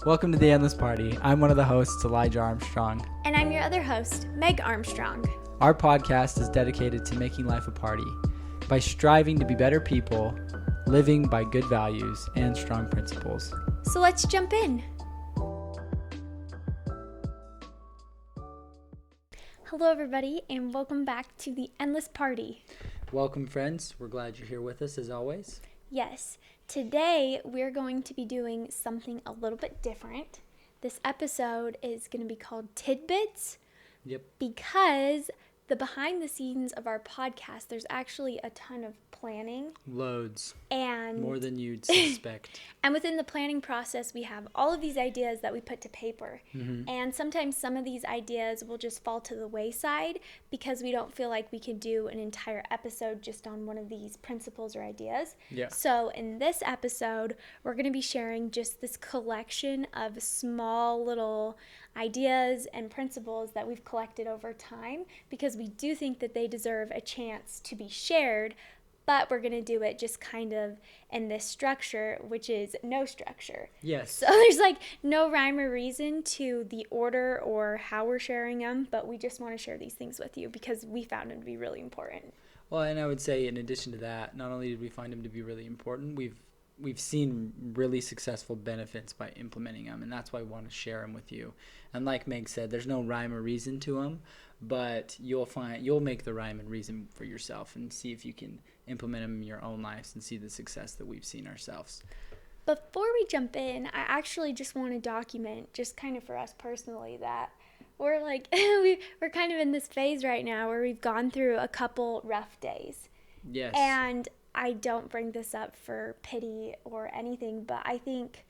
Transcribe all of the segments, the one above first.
Welcome to the Endless Party. I'm one of the hosts, Elijah Armstrong. And I'm your other host, Meg Armstrong. Our podcast is dedicated to making life a party by striving to be better people, living by good values and strong principles. So let's jump in. Hello, everybody, and welcome back to the Endless Party. Welcome, friends. We're glad you're here with us, as always. Yes, today we're going to be doing something a little bit different. This episode is going to be called Tidbits. Yep. Because the behind the scenes of our podcast, there's actually a ton of planning. Loads. And more than you'd suspect. And within the planning process, we have all of these ideas that we put to paper. Mm-hmm. And sometimes some of these ideas will just fall to the wayside because we don't feel like we can do an entire episode just on one of these principles or ideas. Yeah. So in this episode, we're going to be sharing just this collection of small little ideas and principles that we've collected over time because we do think that they deserve a chance to be shared, but we're going to do it just kind of in this structure, which is no structure. Yes. So there's like no rhyme or reason to the order or how we're sharing them, but we just want to share these things with you because we found them to be really important. Well, and I would say in addition to that, not only did we find them to be really important, we've seen really successful benefits by implementing them, and that's why we want to share them with you. And like Meg said, there's no rhyme or reason to them, but you'll make the rhyme and reason for yourself and see if you can implement them in your own lives and see the success that we've seen ourselves. Before we jump in, I actually just want to document, just kind of for us personally, that we're like we're kind of in this phase right now where we've gone through a couple rough days. Yes. And I don't bring this up for pity or anything, but I think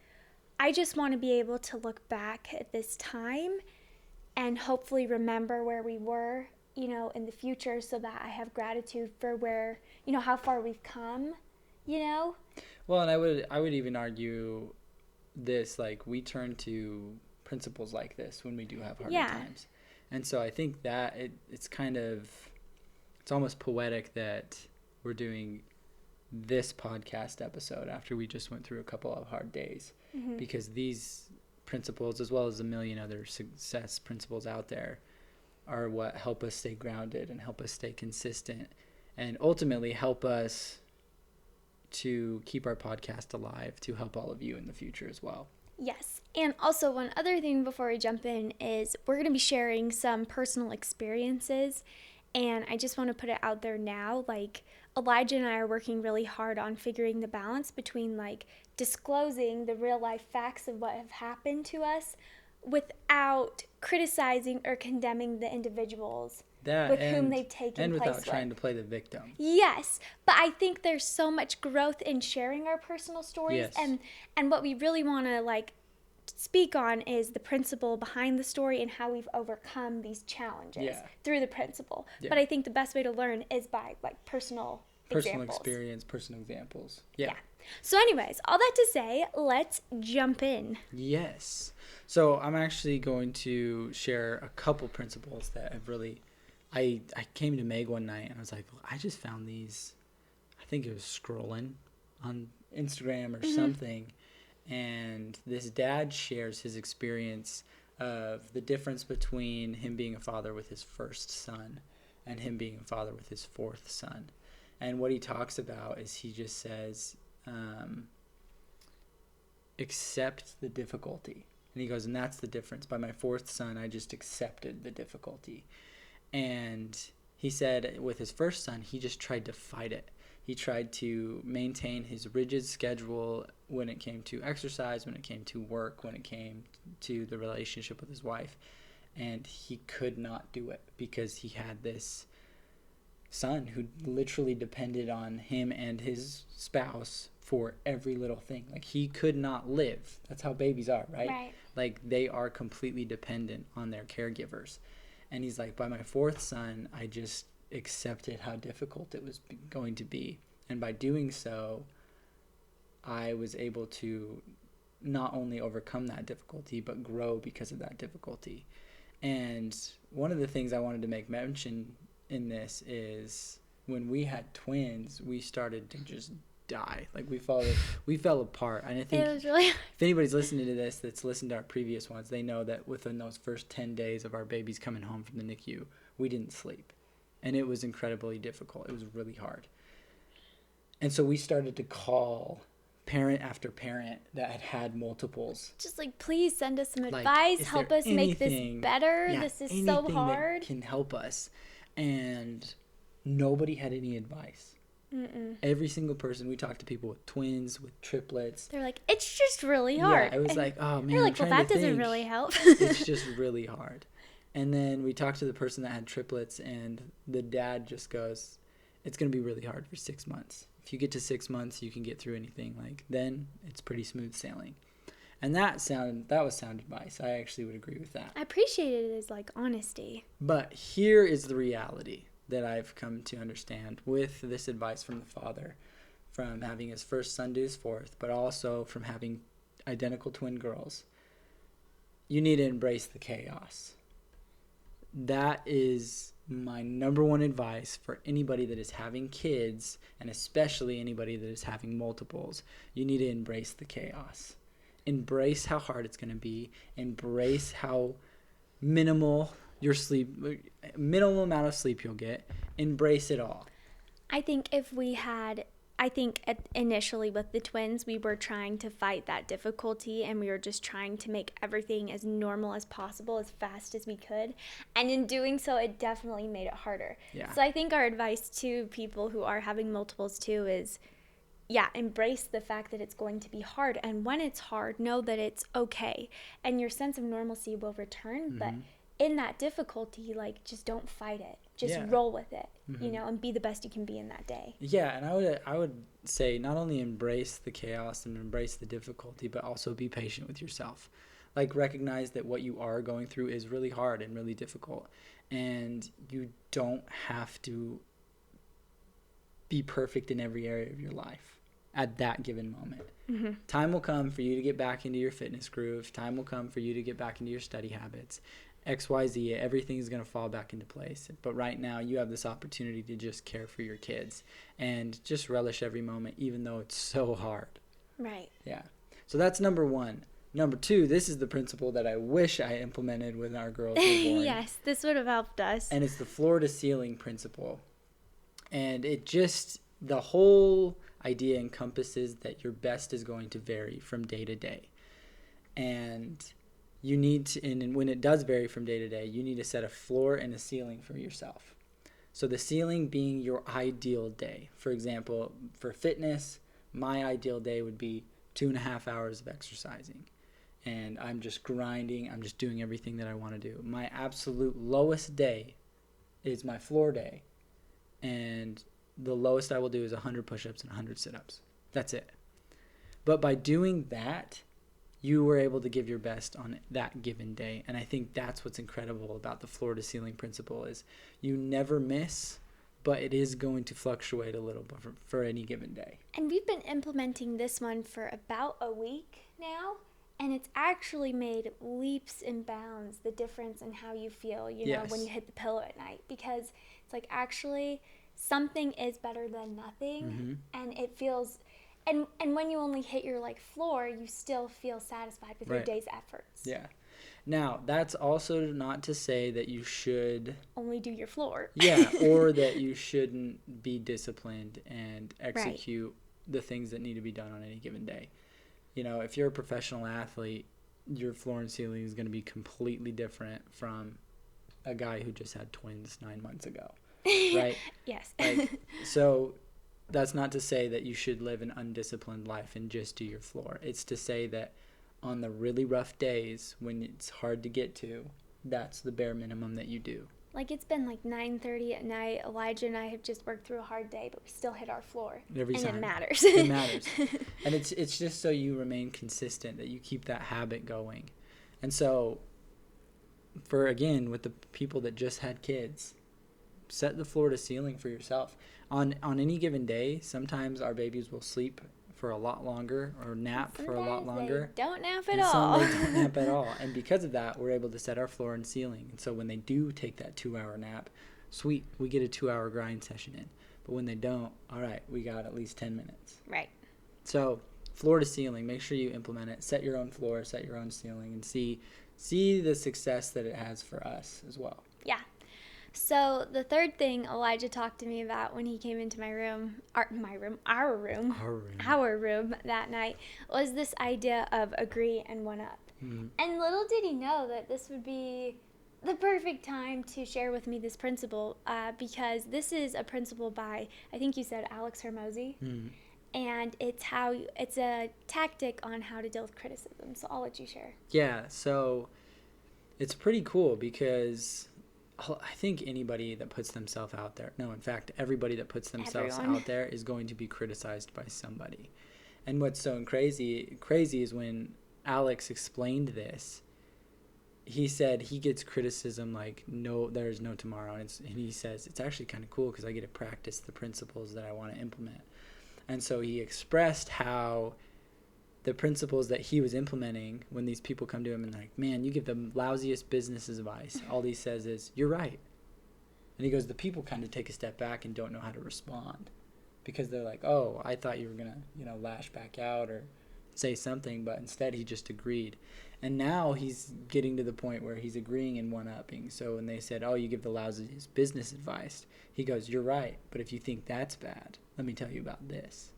I just want to be able to look back at this time and hopefully remember where we were, in the future so that I have gratitude for where, how far we've come, Well, and I would even argue this, like we turn to principles like this when we do have harder times. And so I think that it's almost poetic that we're doing this podcast episode after we just went through a couple of hard days, because these principles, as well as a million other success principles out there, are what help us stay grounded and help us stay consistent and ultimately help us to keep our podcast alive, to help all of you in the future as well. Yes. And also one other thing before we jump in is we're going to be sharing some personal experiences. And I just want to put it out there now, like Elijah and I are working really hard on figuring the balance between like disclosing the real life facts of what have happened to us without criticizing or condemning the individuals whom they've taken place with. And without trying to play the victim. Yes, but I think there's so much growth in sharing our personal stories. Yes. And what we really want to speak on is the principle behind the story and how we've overcome these challenges through the principle. Yeah. But I think the best way to learn is by personal experience, personal examples. Yeah. So anyways, all that to say, let's jump in. Yes. So I'm actually going to share a couple principles that have really, I came to Meg one night and I was like, I just found these, I think it was scrolling on Instagram or something. And this dad shares his experience of the difference between him being a father with his first son and him being a father with his fourth son. And what he talks about is he just says, accept the difficulty. And he goes, and that's the difference. By my fourth son, I just accepted the difficulty. And he said with his first son, he just tried to fight it. He tried to maintain his rigid schedule when it came to exercise, when it came to work, when it came to the relationship with his wife. And he could not do it because he had this son who literally depended on him and his spouse for every little thing. Like, he could not live. That's how babies are, right? Right. Like, they are completely dependent on their caregivers. And he's like, by my fourth son, I just accepted how difficult it was going to be. And by doing so, I was able to not only overcome that difficulty, but grow because of that difficulty. And one of the things I wanted to make mention in this is when we had twins, we started to just die. Like we fell apart. And I think it was really if anybody's listening to this that's listened to our previous ones, they know that within those first 10 days of our babies coming home from the NICU, we didn't sleep. And it was incredibly difficult. It was really hard. And so we started to call parent after parent that had multiples. Just like, please send us some Like, advice. is Help there us make this anything- better. yeah, This is so anything hard. that can help us. And nobody had any advice. Mm-mm. Every single person, we talked to people with twins, with triplets. They're like, it's just really hard. Yeah, it was And like, oh man, you're like, I'm well, trying that to doesn't think. really help. It's just really hard. And then we talked to the person that had triplets, and the dad just goes, it's going to be really hard for 6 months. If you get to 6 months, you can get through anything. Like, then it's pretty smooth sailing. And that was sound advice. I actually would agree with that. I appreciate it as like honesty. But here is the reality that I've come to understand with this advice from the father, from having his first son do his fourth, but also from having identical twin girls. You need to embrace the chaos. That is my number one advice for anybody that is having kids, and especially anybody that is having multiples. You need to embrace the chaos. Embrace how hard it's going to be. Embrace how minimal amount of sleep you'll get. Embrace it all. I think initially with the twins, we were trying to fight that difficulty, and we were just trying to make everything as normal as possible, as fast as we could. And in doing so, it definitely made it harder. Yeah. So I think our advice to people who are having multiples too is, embrace the fact that it's going to be hard. And when it's hard, know that it's okay. And your sense of normalcy will return. Mm-hmm. But in that difficulty, like, just don't fight it. Just roll with it, Mm-hmm. and be the best you can be in that day. Yeah, and I would say not only embrace the chaos and embrace the difficulty, but also be patient with yourself. Like, recognize that what you are going through is really hard and really difficult. And you don't have to be perfect in every area of your life at that given moment. Mm-hmm. Time will come for you to get back into your fitness groove. Time will come for you to get back into your study habits. XYZ, everything is going to fall back into place. But right now, you have this opportunity to just care for your kids and just relish every moment, even though it's so hard. Right. Yeah. So that's number one. Number two, this is the principle that I wish I implemented when our girls were born. Yes, this would have helped us. And it's the floor to ceiling principle. And the whole idea encompasses that your best is going to vary from day to day. And you need to, and when it does vary from day to day, you need to set a floor and a ceiling for yourself. So the ceiling being your ideal day. For example, for fitness, my ideal day would be 2.5 hours of exercising. And I'm just grinding. I'm just doing everything that I want to do. My absolute lowest day is my floor day. And the lowest I will do is 100 push-ups and 100 sit-ups. That's it. But by doing that, you were able to give your best on that given day. And I think that's what's incredible about the floor to ceiling principle is you never miss, but it is going to fluctuate a little bit for any given day. And we've been implementing this one for about a week now, and it's actually made leaps and bounds the difference in how you feel, Yes. when you hit the pillow at night, because it's like actually something is better than nothing. Mm-hmm. And it feels, and when you only hit your floor, you still feel satisfied with your Right. day's efforts. Yeah. Now, that's also not to say that you should Only do your floor. Yeah, or that you shouldn't be disciplined and execute the things that need to be done on any given day. If you're a professional athlete, your floor and ceiling is going to be completely different from a guy who just had twins 9 months ago, right? Yes. So that's not to say that you should live an undisciplined life and just do your floor. It's to say that on the really rough days when it's hard to get to, that's the bare minimum that you do. It's been 9:30 at night. Elijah and I have just worked through a hard day, but we still hit our floor. Every time. And it matters. It matters. And it's just so you remain consistent, that you keep that habit going. And so, with the people that just had kids, set the floor to ceiling for yourself. On any given day, sometimes our babies will sleep for a lot longer or nap for a lot longer. They don't nap And at all. some they don't nap at all. And because of that, we're able to set our floor and ceiling. And so when they do take that 2-hour nap, sweet, we get a 2-hour grind session in. But when they don't, all right, we got at least 10 minutes. Right. So floor to ceiling, make sure you implement it. Set your own floor, set your own ceiling, and see the success that it has for us as well. Yeah. So the third thing Elijah talked to me about when he came into our room that night was this idea of agree and one up. Mm-hmm. And little did he know that this would be the perfect time to share with me this principle, because this is a principle by, I think you said, Alex Hormozy. Mm-hmm. And it's a tactic on how to deal with criticism. So I'll let you share. Yeah, so it's pretty cool because I think anybody that puts themselves out there, no, in fact, everybody that puts themselves out there is going to be criticized by somebody. And what's so crazy is when Alex explained this, he said he gets criticism like, no, there's no tomorrow. And he says, it's actually kind of cool because I get to practice the principles that I want to implement. And so he expressed how the principles that he was implementing, when these people come to him and like, man, you give the lousiest business advice, all he says is, you're right. And he goes, the people kind of take a step back and don't know how to respond because they're like, oh, I thought you were going to, lash back out or say something, but instead he just agreed. And now he's getting to the point where he's agreeing and one-upping. So when they said, oh, you give the lousiest business advice, he goes, you're right, but if you think that's bad, let me tell you about this.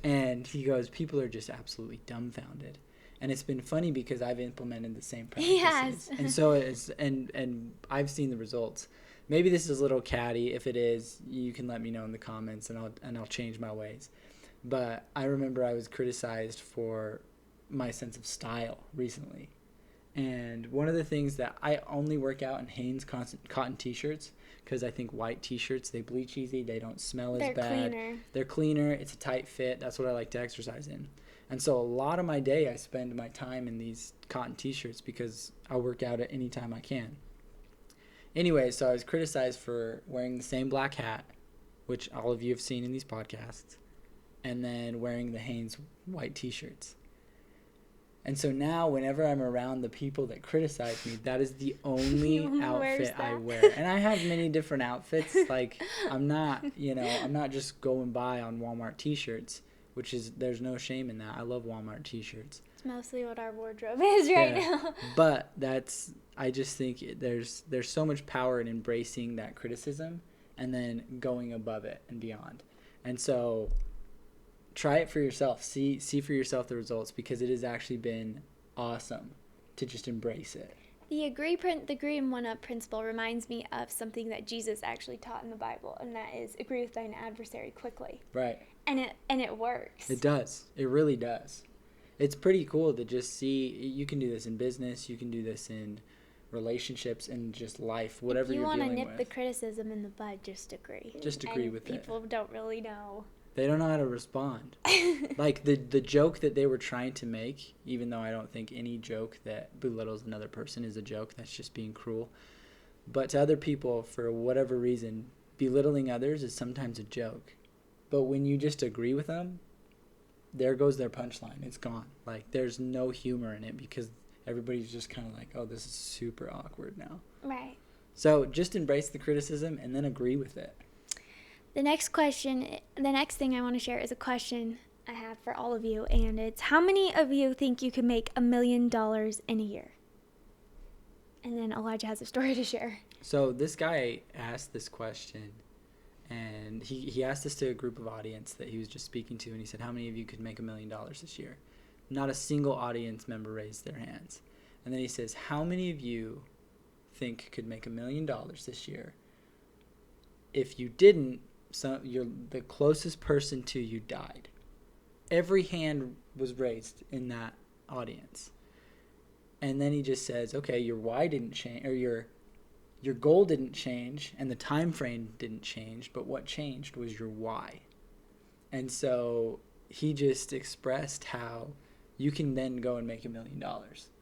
And he goes, people are just absolutely dumbfounded. And it's been funny because I've implemented the same practices. Yes. And so it's and I've seen the results. Maybe this is a little catty. If it is, you can let me know in the comments and I'll change my ways. But I remember I was criticized for my sense of style recently. And one of the things that I only work out in Hanes cotton t-shirts, because I think white t-shirts, they bleach easy, they don't smell as bad. They're cleaner, it's a tight fit, that's what I like to exercise in. And so a lot of my day I spend my time in these cotton t-shirts because I work out at any time I can. Anyway, so I was criticized for wearing the same black hat, which all of you have seen in these podcasts, and then wearing the Hanes white t-shirts. And so now whenever I'm around the people that criticize me, that is the only outfit I wear. And I have many different outfits. Like I'm not just going by on Walmart t-shirts, which is, there's no shame in that. I love Walmart t-shirts. It's mostly what our wardrobe is now. But I just think there's so much power in embracing that criticism and then going above it and beyond. And so try it for yourself. See for yourself the results, because it has actually been awesome to just embrace it. The agree and one up principle reminds me of something that Jesus actually taught in the Bible, and that is agree with thine adversary quickly. Right. And it works. It does. It really does. It's pretty cool to just see. You can do this in business. You can do this in relationships and just life, whatever you're dealing with. If you want to nip the criticism in the bud, just agree. Just agree with it. People don't really know. They don't know how to respond. Like the joke that they were trying to make, even though I don't think any joke that belittles another person is a joke, that's just being cruel. But to other people, for whatever reason, belittling others is sometimes a joke. But when you just agree with them, there goes their punchline. It's gone. Like there's no humor in it because everybody's just kind of like, oh, this is super awkward now. Right. So just embrace the criticism and then agree with it. The next thing I want to share is a question I have for all of you, and it's, how many of you think you could make $1 million in a year? And then Elijah has a story to share. So this guy asked this question, and he asked this to a group of audience that he was just speaking to, and he said, how many of you could make $1 million this year? Not a single audience member raised their hands. And then he says, how many of you think could make $1 million this year? If you didn't, you're the closest person to you died. Every hand was raised in that audience. And then he just says, okay, your why didn't change, or your goal didn't change, and the time frame didn't change, but what changed was your why. And so he just expressed how you can then go and make $1 million.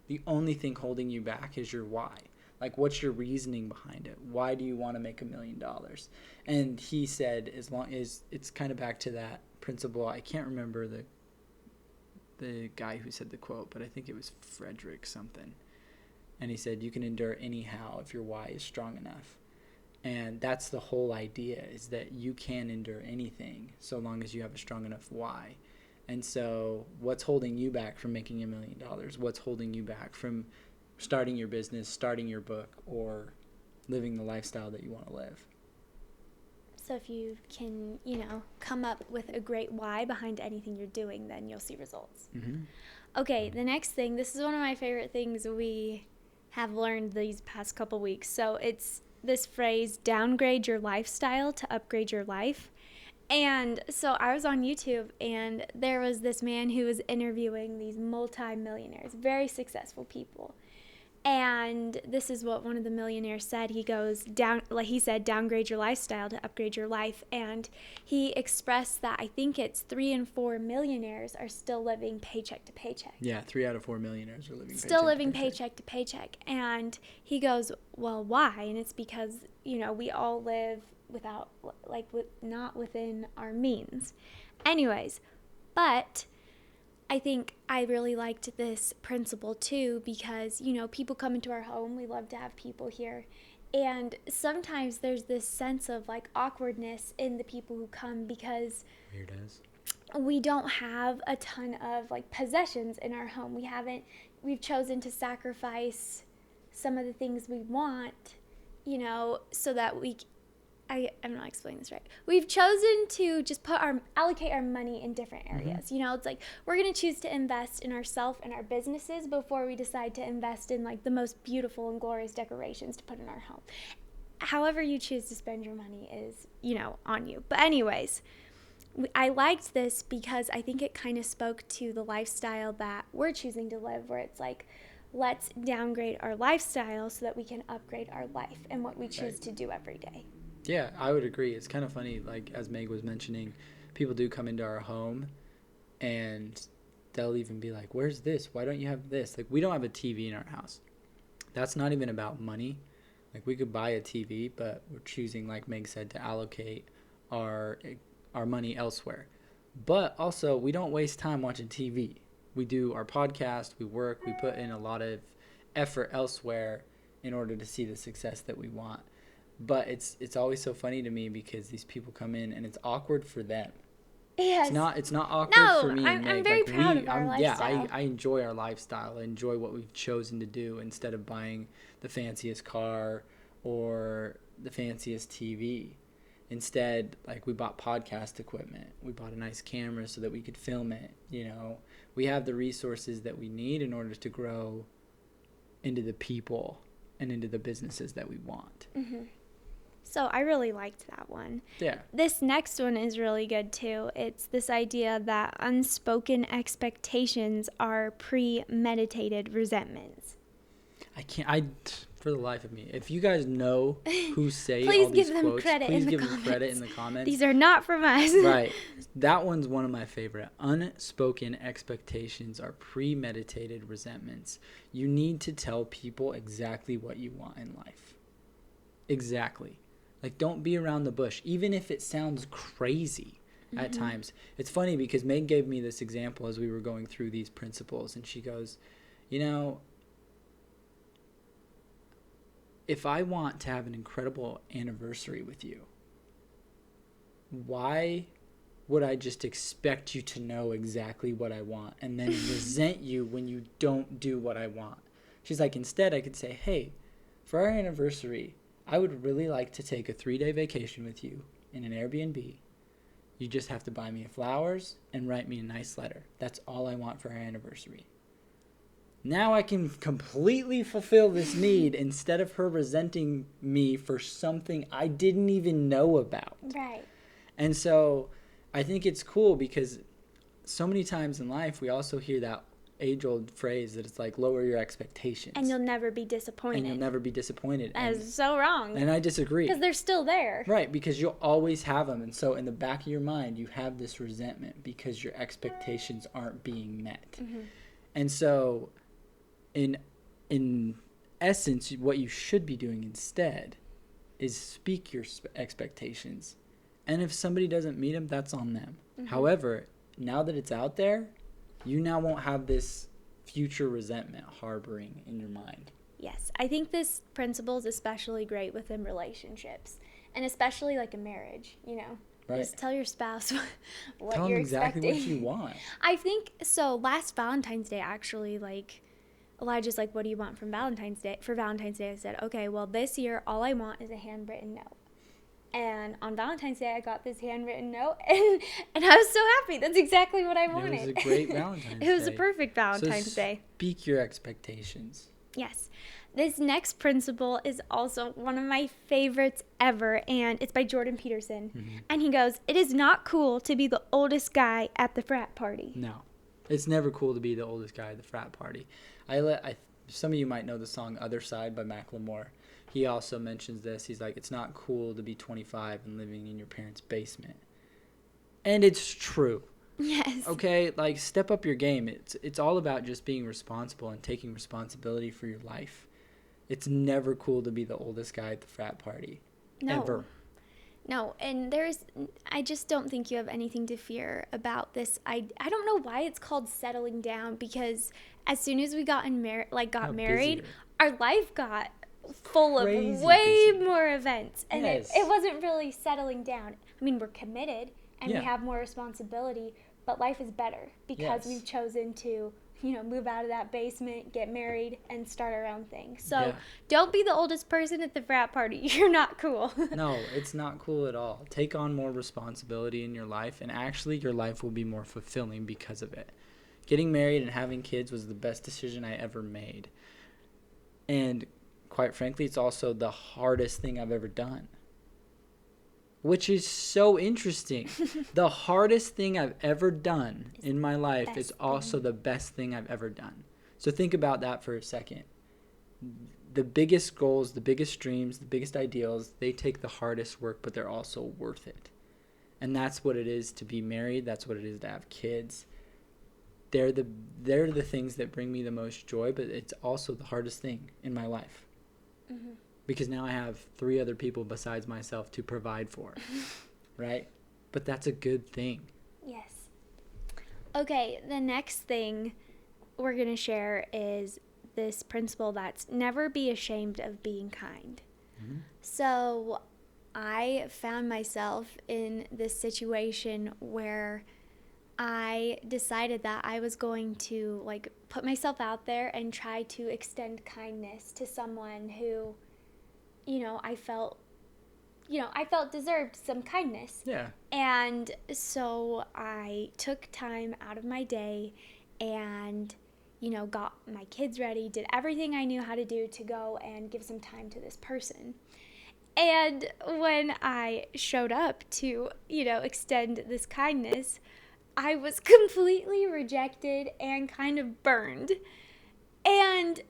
The only thing holding you back is your why. Like, what's your reasoning behind it? Why do you want to make $1 million? And he said, as long as it's kind of back to that principle. I can't remember the guy who said the quote, but I think it was Frederick something. And he said, you can endure anyhow if your why is strong enough. And that's the whole idea, is that you can endure anything so long as you have a strong enough why. And so what's holding you back from making $1 million? What's holding you back from starting your business, starting your book, or living the lifestyle that you want to live? So if you can, come up with a great why behind anything you're doing, then you'll see results. Mm-hmm. Okay, the next thing, this is one of my favorite things we have learned these past couple weeks. So it's this phrase, downgrade your lifestyle to upgrade your life. And so I was on YouTube, and there was this man who was interviewing these multi-millionaires, very successful people. And this is what one of the millionaires said. He said, downgrade your lifestyle to upgrade your life. And he expressed that I think it's 3 in 4 millionaires are still living paycheck to paycheck. Yeah, 3 out of 4 millionaires are living paycheck to paycheck. And he goes, well, why? And it's because, we all live not within our means. Anyways, but I think I really liked this principle too, because, people come into our home. We love to have people here. And sometimes there's this sense of awkwardness in the people who come because Weird as. we don't have a ton of possessions in our home. We've chosen to sacrifice some of the things we want, so that I'm not explaining this right. We've chosen to just allocate our money in different areas. Mm-hmm. It's we're going to choose to invest in ourselves and our businesses before we decide to invest in the most beautiful and glorious decorations to put in our home. However you choose to spend your money is, on you. But anyways, I liked this because I think it kind of spoke to the lifestyle that we're choosing to live, where it's let's downgrade our lifestyle so that we can upgrade our life and what we choose to do every day. Yeah, I would agree. It's kind of funny, as Meg was mentioning, people do come into our home and they'll even be like, where's this? Why don't you have this? We don't have a TV in our house. That's not even about money. We could buy a TV, but we're choosing, like Meg said, to allocate our money elsewhere. But also, we don't waste time watching TV. We do our podcast, we work, we put in a lot of effort elsewhere in order to see the success that we want. But it's always so funny to me because these people come in and it's awkward for them. Yes. It's not awkward for me. I'm very proud of our lifestyle. Yeah, I enjoy our lifestyle. I enjoy what we've chosen to do instead of buying the fanciest car or the fanciest TV. Instead, we bought podcast equipment. We bought a nice camera so that we could film it. We have the resources that we need in order to grow into the people and into the businesses that we want. Mm-hmm. So I really liked that one. Yeah. This next one is really good too. It's this idea that unspoken expectations are premeditated resentments. For the life of me, if you guys know who say all these quotes, please give them credit in the comments. These are not from us. Right. That one's one of my favorite. Unspoken expectations are premeditated resentments. You need to tell people exactly what you want in life. Exactly. Don't be around the bush, even if it sounds crazy at times. It's funny because Meg gave me this example as we were going through these principles, and she goes, if I want to have an incredible anniversary with you, why would I just expect you to know exactly what I want and then resent you when you don't do what I want? She's like, instead I could say, hey, for our anniversary, I would really like to take a 3-day vacation with you in an Airbnb. You just have to buy me flowers and write me a nice letter. That's all I want for our anniversary. Now I can completely fulfill this need instead of her resenting me for something I didn't even know about. Right. And so I think it's cool because so many times in life we also hear that age-old phrase that it's lower your expectations. And you'll never be disappointed. That is so wrong. And I disagree. Because they're still there. Right, because you'll always have them. And so in the back of your mind, you have this resentment because your expectations aren't being met. Mm-hmm. And so in essence, what you should be doing instead is speak your expectations. And if somebody doesn't meet them, that's on them. Mm-hmm. However, now that it's out there, you now won't have this future resentment harboring in your mind. Yes. I think this principle is especially great within relationships, and especially like a marriage, you know. Right. Just tell your spouse what Tell you're them exactly expecting. what you want. I think so. Last Valentine's Day, actually, like Elijah's like, "What do you want from Valentine's Day?" For Valentine's Day, I said, "Okay, well, this year all I want is a handwritten note." And on Valentine's Day, I got this handwritten note, and I was so happy. That's exactly what I wanted. It was a great Valentine's Day. It was a perfect Valentine's Day. Speak your expectations. Yes. This next principle is also one of my favorites ever, and it's by Jordan Peterson. Mm-hmm. And he goes, "It is not cool to be the oldest guy at the frat party." No. It's never cool to be the oldest guy at the frat party. Some of you might know the song Other Side by Macklemore. He also mentions this. He's like, it's not cool to be 25 and living in your parents' basement. And it's true. Yes. Okay, like step up your game. It's all about just being responsible and taking responsibility for your life. It's never cool to be the oldest guy at the frat party. No. Ever. No, and I just don't think you have anything to fear about this. I don't know why it's called settling down, because as soon as we got married, busier. Our life got full of Crazy way busy. more events. And yes. it wasn't really settling down. I mean, we're committed and we have more responsibility, but life is better because we've chosen to, move out of that basement, get married, and start our own thing. So don't be the oldest person at the frat party. You're not cool. No, it's not cool at all. Take on more responsibility in your life, and actually your life will be more fulfilling because of it. Getting married and having kids was the best decision I ever made. And quite frankly, it's also the hardest thing I've ever done. Which is so interesting. The hardest thing I've ever done in my life is also the best thing I've ever done. So think about that for a second. The biggest goals, the biggest dreams, the biggest ideals, they take the hardest work, but they're also worth it. And that's what it is to be married. That's what it is to have kids. They're the things that bring me the most joy, but it's also the hardest thing in my life. Mm-hmm. Because now I have 3 other people besides myself to provide for, right? But that's a good thing. Yes. Okay, the next thing we're going to share is this principle that's never be ashamed of being kind. Mm-hmm. So I found myself in this situation where I decided that I was going to put myself out there and try to extend kindness to someone who I felt deserved some kindness. Yeah. And so I took time out of my day and, got my kids ready, did everything I knew how to do to go and give some time to this person. And when I showed up to, extend this kindness, I was completely rejected and kind of burned. And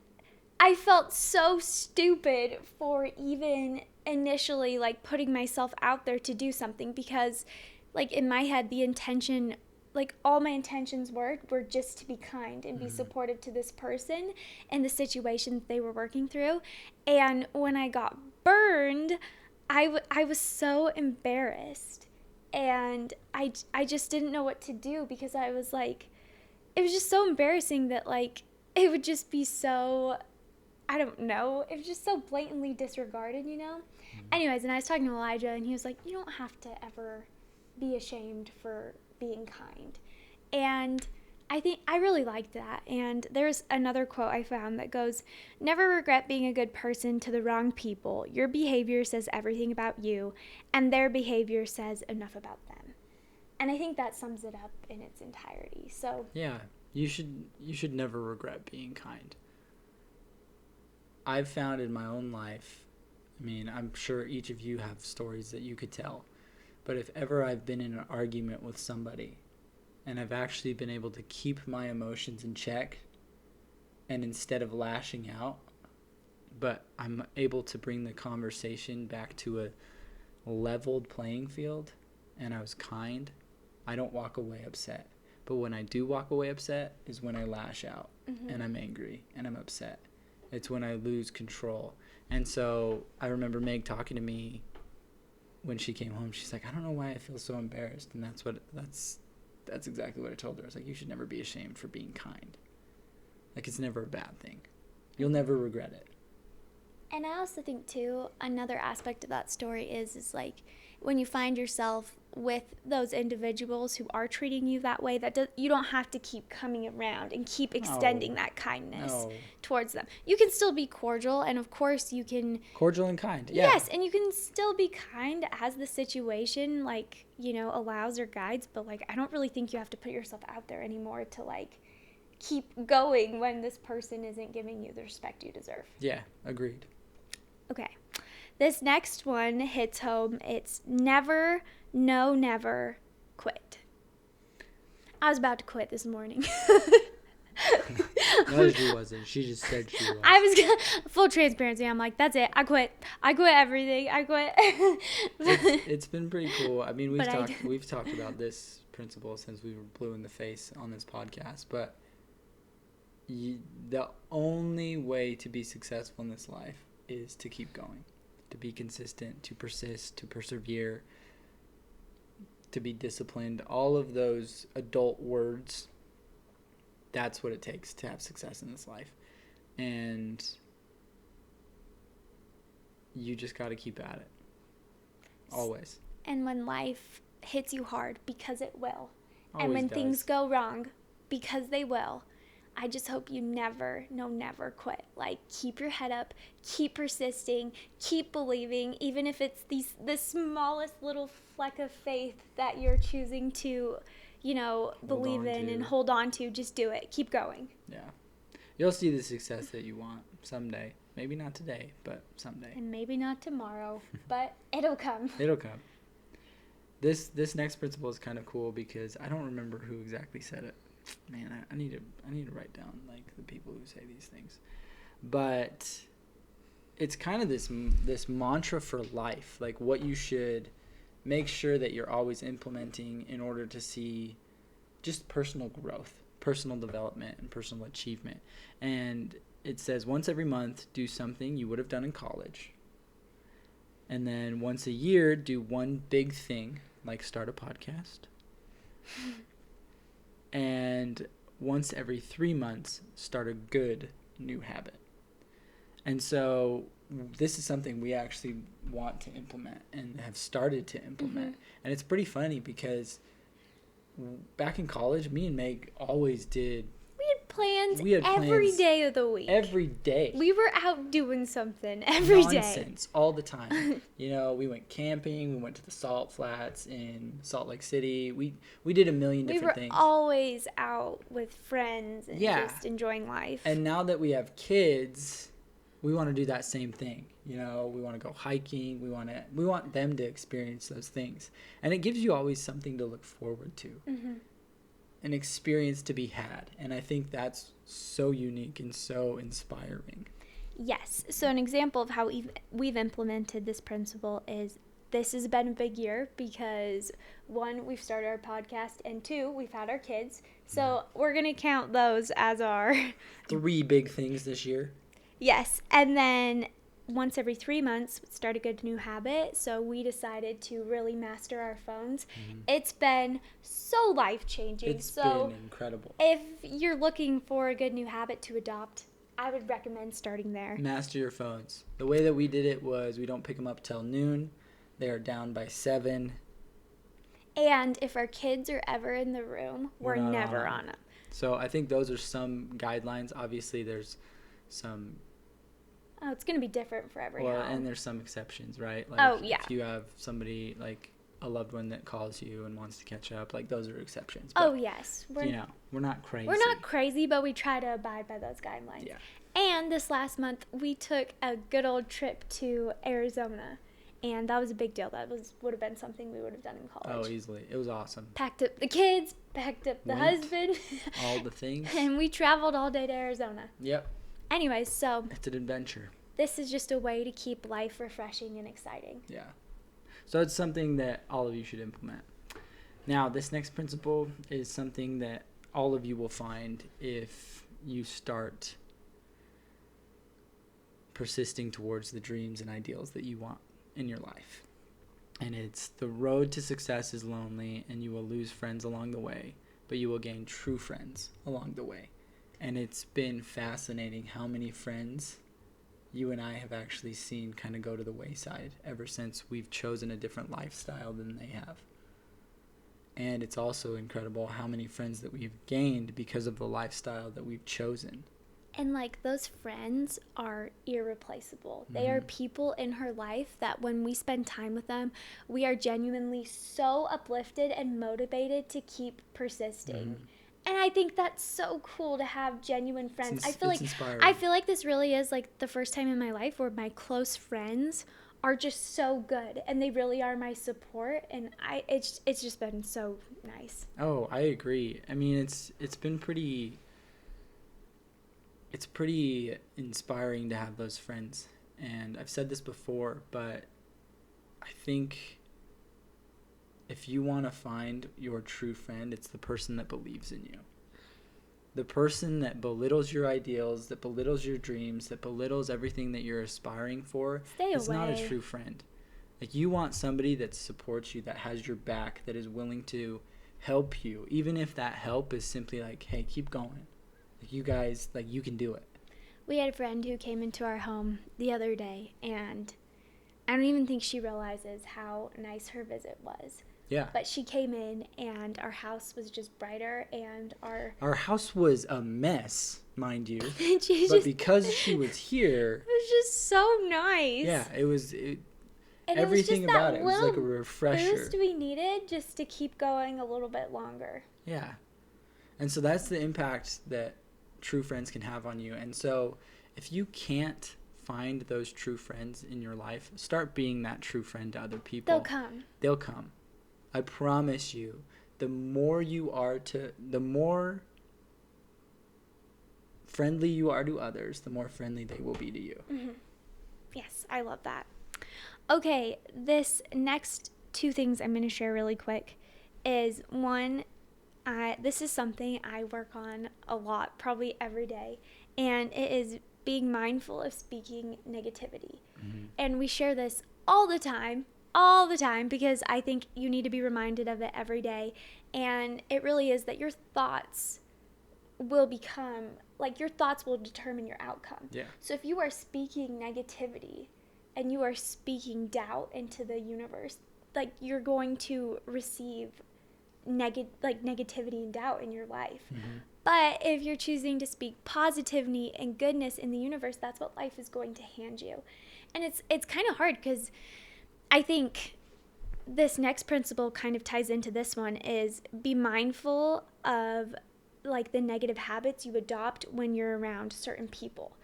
I felt so stupid for even initially putting myself out there to do something, because in my head the intention, all my intentions were just to be kind and be supportive to this person and the situation they were working through. And when I got burned, I was so embarrassed, and I just didn't know what to do, because I was it was just so embarrassing that it would just be so, I don't know, it was just so blatantly disregarded, Mm-hmm. Anyways, and I was talking to Elijah, and he was like, you don't have to ever be ashamed for being kind. And I think I really liked that. And there's another quote I found that goes, "Never regret being a good person to the wrong people. Your behavior says everything about you, and their behavior says enough about them." And I think that sums it up in its entirety. So yeah, you should never regret being kind. I've found in my own life, I'm sure each of you have stories that you could tell, but if ever I've been in an argument with somebody and I've actually been able to keep my emotions in check, and instead of lashing out, but I'm able to bring the conversation back to a leveled playing field, and I was kind, I don't walk away upset. But when I do walk away upset is when I lash out, and I'm angry and I'm upset. It's when I lose control. And so I remember Meg talking to me when she came home. She's like, I don't know why I feel so embarrassed. And that's exactly what I told her. I was like, you should never be ashamed for being kind. It's never a bad thing. You'll never regret it. And I also think, too, another aspect of that story is like when you find yourself with those individuals who are treating you that way, you don't have to keep coming around and keep extending that kindness towards them. You can still be cordial, and of course you can... Cordial and kind, yeah. Yes, and you can still be kind as the situation, like, you know, allows or guides, but, like, I don't really think you have to put yourself out there anymore to, like, keep going when this person isn't giving you the respect you deserve. Yeah, agreed. Okay. This next one hits home. It's never quit. I was about to quit this morning. No, she wasn't. She just said she was. I was full transparency. I'm like, that's it. I quit everything. I quit. It's been pretty cool. I mean, we've talked about this principle since we were blue in the face on this podcast. But the only way to be successful in this life is to keep going, to be consistent, to persist, to persevere, to be disciplined. All of those adult words. That's what it takes to have success in this life. And you just got to keep at it. Always. And when life hits you hard, because it will. Always and when does. things go wrong, because they will, I just hope you never quit. Like, keep your head up, keep persisting, keep believing, even if it's the smallest little fleck of faith that you're choosing to, you know, believe in and hold on to. Just do it. Keep going. Yeah. You'll see the success that you want someday. Maybe not today, but someday. And maybe not tomorrow, but it'll come. It'll come. This next principle is kind of cool because I don't remember who exactly said it. Man, I need to write down like the people who say these things. But it's kind of this mantra for life, like what you should make sure that you're always implementing in order to see just personal growth, personal development, and personal achievement. And it says once every month, do something you would have done in college. And then once a year, do one big thing, like start a podcast. And once every 3 months, start a good new habit. And so this is something we actually want to implement and have started to implement. Mm-hmm. And it's pretty funny because back in college, me and Meg always did. We had plans every day of the week. Every day. We were out doing something every day. Nonsense, all the time. You know, we went camping. We went to the Salt Flats in Salt Lake City. We did a million different things. We were always out with friends and just enjoying life. And now that we have kids, we want to do that same thing. You know, we want to go hiking. We want them to experience those things. And it gives you always something to look forward to. Mm-hmm. An experience to be had. And I think that's so unique and so inspiring. Yes. So an example of how we've implemented this principle is this has been a big year because 1, we've started our podcast, and 2, we've had our kids. So we're going to count those as our 3 big things this year. Yes. And then once every 3 months, start a good new habit. So we decided to really master our phones. Mm-hmm. It's been so life-changing. It's been incredible. If you're looking for a good new habit to adopt, I would recommend starting there. Master your phones. The way that we did it was we don't pick them up till noon. They are down by 7. And if our kids are ever in the room, we're never on them. So I think those are some guidelines. Obviously, there's some... Oh, it's going to be different for every home. And there's some exceptions, right? Like if you have somebody, like a loved one that calls you and wants to catch up, like those are exceptions. But, yes. We're not crazy. We're not crazy, but we try to abide by those guidelines. Yeah. And this last month, we took a good old trip to Arizona. And that was a big deal. That would have been something we would have done in college. Oh, easily. It was awesome. Packed up the kids, packed up the husband. All the things. And we traveled all day to Arizona. Yep. Anyways, so... It's an adventure. This is just a way to keep life refreshing and exciting. Yeah. So it's something that all of you should implement. Now, this next principle is something that all of you will find if you start persisting towards the dreams and ideals that you want in your life. And it's the road to success is lonely, and you will lose friends along the way, but you will gain true friends along the way. And it's been fascinating how many friends you and I have actually seen kind of go to the wayside ever since we've chosen a different lifestyle than they have. And it's also incredible how many friends that we've gained because of the lifestyle that we've chosen. And like those friends are irreplaceable. They are people in her life that when we spend time with them, we are genuinely so uplifted and motivated to keep persisting. And I think that's so cool to have genuine friends. It's inspiring. I feel like this really is like the first time in my life where my close friends are just so good and they really are my support, and it's just been so nice. Oh, I agree. I mean, it's pretty inspiring to have those friends. And I've said this before, but I think if you want to find your true friend, it's the person that believes in you. The person that belittles your ideals, that belittles your dreams, that belittles everything that you're aspiring for, is not a true friend. Like, you want somebody that supports you, that has your back, that is willing to help you, even if that help is simply like, hey, keep going. Like, you guys, like, you can do it. We had a friend who came into our home the other day, and I don't even think she realizes how nice her visit was. Yeah. But she came in, and our house was just brighter, and our house was a mess, mind you. But because she was here, it was just so nice. Yeah, and everything it was about it was like a refresher. Boost we needed just to keep going a little bit longer. Yeah. And so that's the impact that true friends can have on you. And so if you can't find those true friends in your life, start being that true friend to other people. They'll come. I promise you, the more friendly you are to others, the more friendly they will be to you. Yes, I love that. Okay, this next two things I'm going to share really quick is one, this is something I work on a lot, probably every day, and it is being mindful of speaking negativity. And we share this all the time, because I think you need to be reminded of it every day. And it really is that your thoughts will determine your outcome. Yeah. So if you are speaking negativity and you are speaking doubt into the universe, like, you're going to receive negativity and doubt in your life. But if you're choosing to speak positivity and goodness in the universe, that's what life is going to hand you. And it's kind of hard, because I think this next principle kind of ties into this one, is be mindful of like the negative habits you adopt when you're around certain people.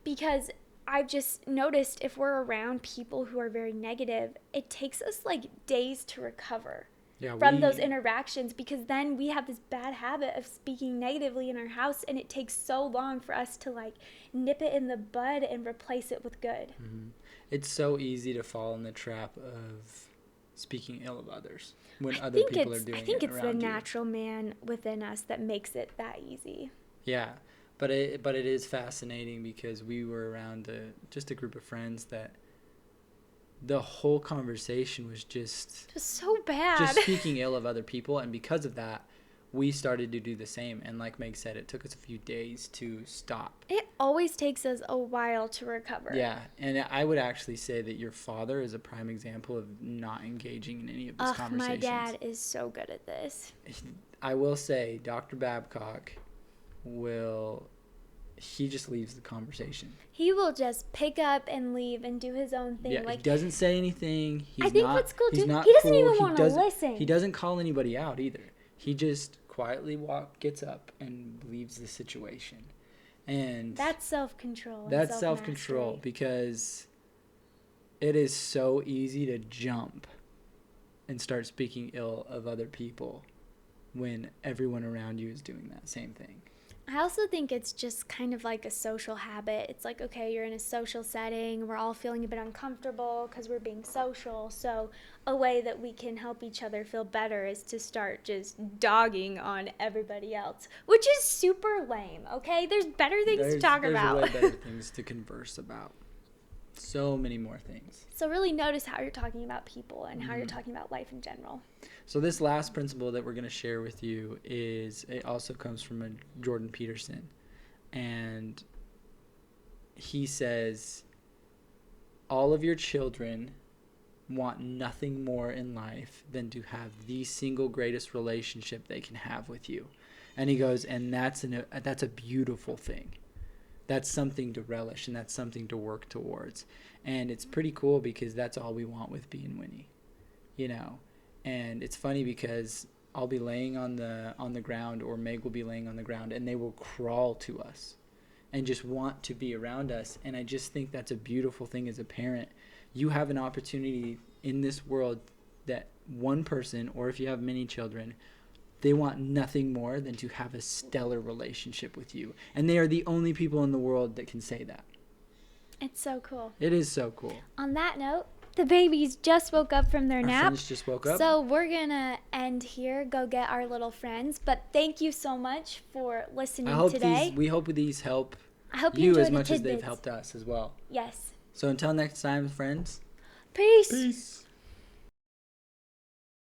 Because I've just noticed if we're around people who are very negative, it takes us like days to recover from those interactions, because then we have this bad habit of speaking negatively in our house, and it takes so long for us to like nip it in the bud and replace it with good. It's so easy to fall in the trap of speaking ill of others when other people are doing it. I think it's the you. natural man within us that makes it that easy. Yeah, but it is fascinating, because we were around just a group of friends that the whole conversation was just so bad. Just speaking ill of other people, and because of that, we started to do the same. And like Meg said, it took us a few days to stop. It always takes us a while to recover. Yeah, and I would actually say that your father is a prime example of not engaging in any of these conversations. My dad is so good at this. I will say, Dr. Babcock he just leaves the conversation. He will just pick up and leave and do his own thing. Yeah, he doesn't say anything. What's cool too, he doesn't even want to listen. He doesn't call anybody out either. He just quietly gets up and leaves the situation. And that's self-control. That's self-control, because it is so easy to jump and start speaking ill of other people when everyone around you is doing that same thing. I also think it's just kind of like a social habit. It's like, okay, you're in a social setting. We're all feeling a bit uncomfortable because we're being social. So a way that we can help each other feel better is to start just dogging on everybody else, which is super lame, okay? There's better things to talk about. There's way better things to converse about. So many more things. So really notice how you're talking about people and how you're talking about life in general. So this last principle that we're going to share with you it also comes from Jordan Peterson. And he says, all of your children want nothing more in life than to have the single greatest relationship they can have with you. And he goes, and that's a beautiful thing. That's something to relish, and that's something to work towards. And it's pretty cool because that's all we want with B and Winnie, you know. And it's funny because I'll be laying on the ground, or Meg will be laying on the ground, and they will crawl to us and just want to be around us. And I just think that's a beautiful thing as a parent. You have an opportunity in this world that one person, or if you have many children, they want nothing more than to have a stellar relationship with you. And they are the only people in the world that can say that. It's so cool. It is so cool. On that note, the babies just woke up from their nap. Our friends just woke up. So we're going to end here, go get our little friends. But thank you so much for listening today. We hope these help you as much as they've helped us as well. Yes. So until next time, friends. Peace. Peace.